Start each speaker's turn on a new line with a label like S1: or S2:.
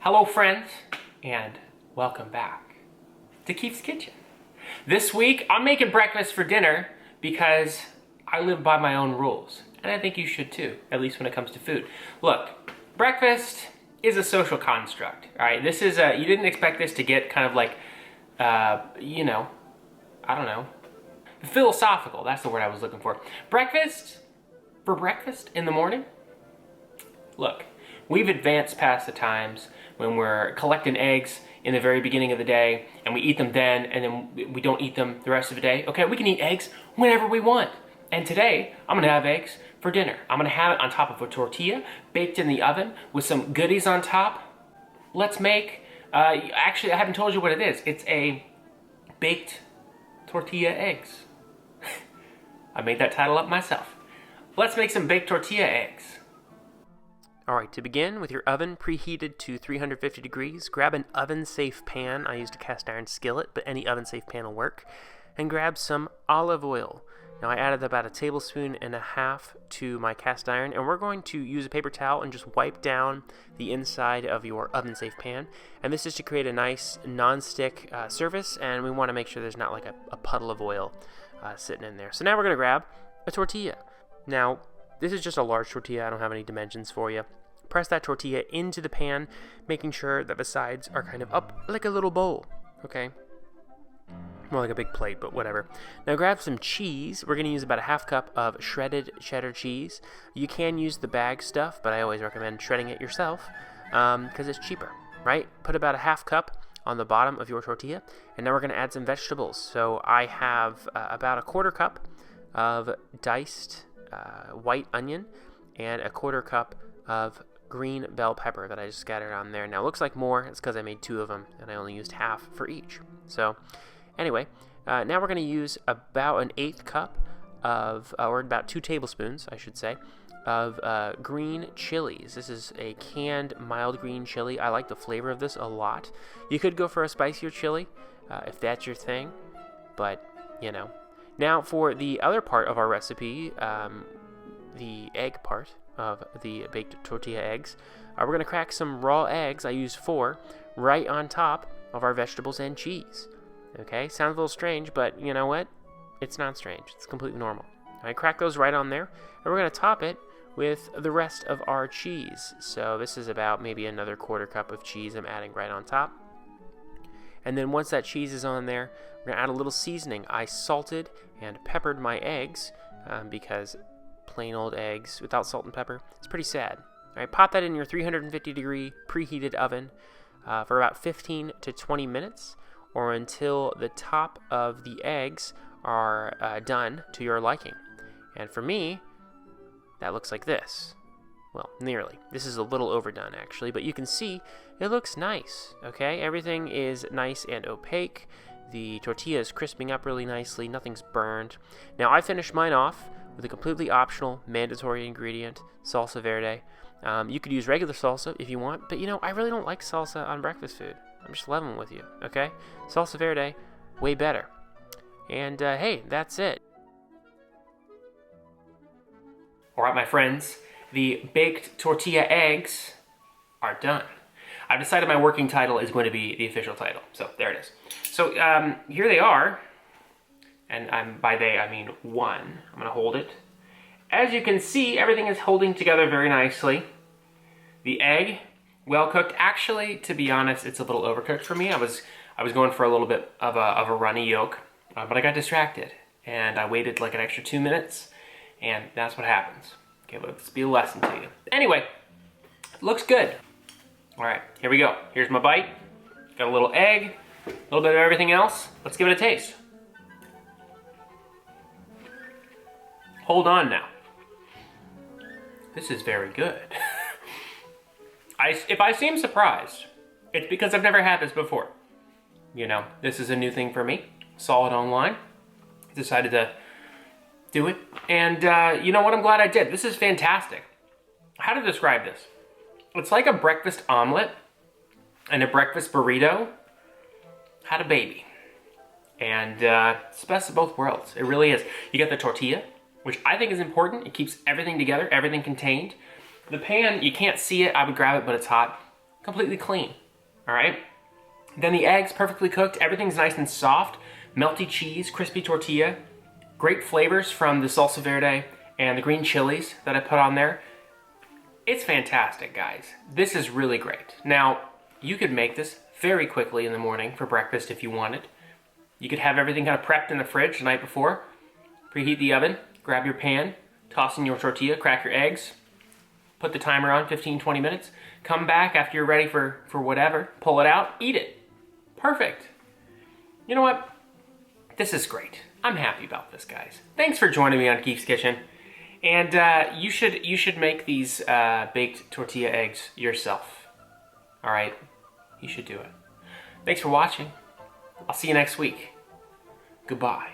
S1: Hello friends, and welcome back to Keefe's Kitchen. This week, I'm making breakfast for dinner because I live by my own rules. And I think you should too, at least when it comes to food. Look, breakfast is a social construct, all right? This is you didn't expect this to get kind of like, I don't know, philosophical, that's the word I was looking for. Breakfast in the morning? Look, we've advanced past the times when we're collecting eggs in the very beginning of the day and we eat them then and then we don't eat them the rest of the day. Okay, we can eat eggs whenever we want. And today, I'm gonna have eggs for dinner. I'm gonna have it on top of a tortilla, baked in the oven with some goodies on top. Let's make, actually I haven't told you what it is. It's a baked tortilla eggs. I made that title up myself. Let's make some baked tortilla eggs. All right, to begin, with your oven preheated to 350 degrees, grab an oven-safe pan. I used a cast iron skillet, but any oven-safe pan will work. And grab some olive oil. Now I added about 1.5 tablespoons to my cast iron, and we're going to use a paper towel and just wipe down the inside of your oven-safe pan. And this is to create a nice non-stick surface, and we want to make sure there's not like a puddle of oil sitting in there. So now we're going to grab a tortilla. Now, this is just a large tortilla. I don't have any dimensions for you. Press that tortilla into the pan, making sure that the sides are kind of up like a little bowl, okay? More like a big plate, but whatever. Now grab some cheese. We're going to use about 1/2 cup of shredded cheddar cheese. You can use the bag stuff, but I always recommend shredding it yourself because it's cheaper, right? Put about 1/2 cup on the bottom of your tortilla, and now we're going to add some vegetables. So I have about 1/4 cup of diced white onion and 1/4 cup of green bell pepper that I just scattered on there. Now it looks like more. It's because I made 2 of them and I only used half for each. So anyway, now we're going to use about 1/8 cup of, or about 2 tablespoons, I should say, of green chilies. This is a canned mild green chili. I like the flavor of this a lot. You could go for a spicier chili if that's your thing, but you know. Now for the other part of our recipe, the egg part of the baked tortilla eggs, we're going to crack some raw eggs. I use 4 right on top of our vegetables and cheese. Okay, sounds a little strange, but you know what? It's not strange. It's completely normal. I crack those right on there, and we're going to top it with the rest of our cheese. So this is about maybe another 1/4 cup of cheese I'm adding right on top. And then once that cheese is on there, we're going to add a little seasoning. I salted and peppered my eggs because plain old eggs without salt and pepper, it's pretty sad. All right, pop that in your 350 degree preheated oven for about 15 to 20 minutes or until the top of the eggs are done to your liking. And for me, that looks like this. Well, nearly. This is a little overdone, actually, but you can see it looks nice, okay? Everything is nice and opaque. The tortilla is crisping up really nicely. Nothing's burned. Now, I finished mine off with a completely optional, mandatory ingredient, salsa verde. You could use regular salsa if you want, but, you know, I really don't like salsa on breakfast food. I'm just leveling with you, okay? Salsa verde, way better. And, hey, that's it. All right, my friends. The baked tortilla eggs are done. I've decided my working title is going to be the official title. So there it is. So here they are. And by they, I mean 1. I'm going to hold it. As you can see, everything is holding together very nicely. The egg, well cooked. Actually, to be honest, it's a little overcooked for me. I was going for a little bit of a runny yolk, but I got distracted. And I waited like an extra 2 minutes. And that's what happens. Okay, let's be a lesson to you. Anyway, looks good. All right, here we go. Here's my bite. Got a little egg, a little bit of everything else. Let's give it a taste. Hold on now. This is very good. If I seem surprised, it's because I've never had this before. You know, this is a new thing for me. Saw it online. Decided to do it. And you know what? I'm glad I did. This is fantastic. How to describe this? It's like a breakfast omelet and a breakfast burrito had a baby. And it's the best of both worlds. It really is. You get the tortilla, which I think is important. It keeps everything together, everything contained. The pan, you can't see it. I would grab it, but it's hot. completely clean, all right? Then the eggs, perfectly cooked, everything's nice and soft, melty cheese, crispy tortilla, great flavors from the salsa verde and the green chilies that I put on there. It's fantastic, guys. This is really great. Now, you could make this very quickly in the morning for breakfast if you wanted. You could have everything kind of prepped in the fridge the night before, preheat the oven, grab your pan, toss in your tortilla, crack your eggs, put the timer on 15-20 minutes, come back after you're ready for whatever, pull it out, eat it. Perfect. You know what? This is great. I'm happy about this, guys. Thanks for joining me on Keefe's Kitchen. And you should make these baked tortilla eggs yourself. All right? You should do it. Thanks for watching. I'll see you next week. Goodbye.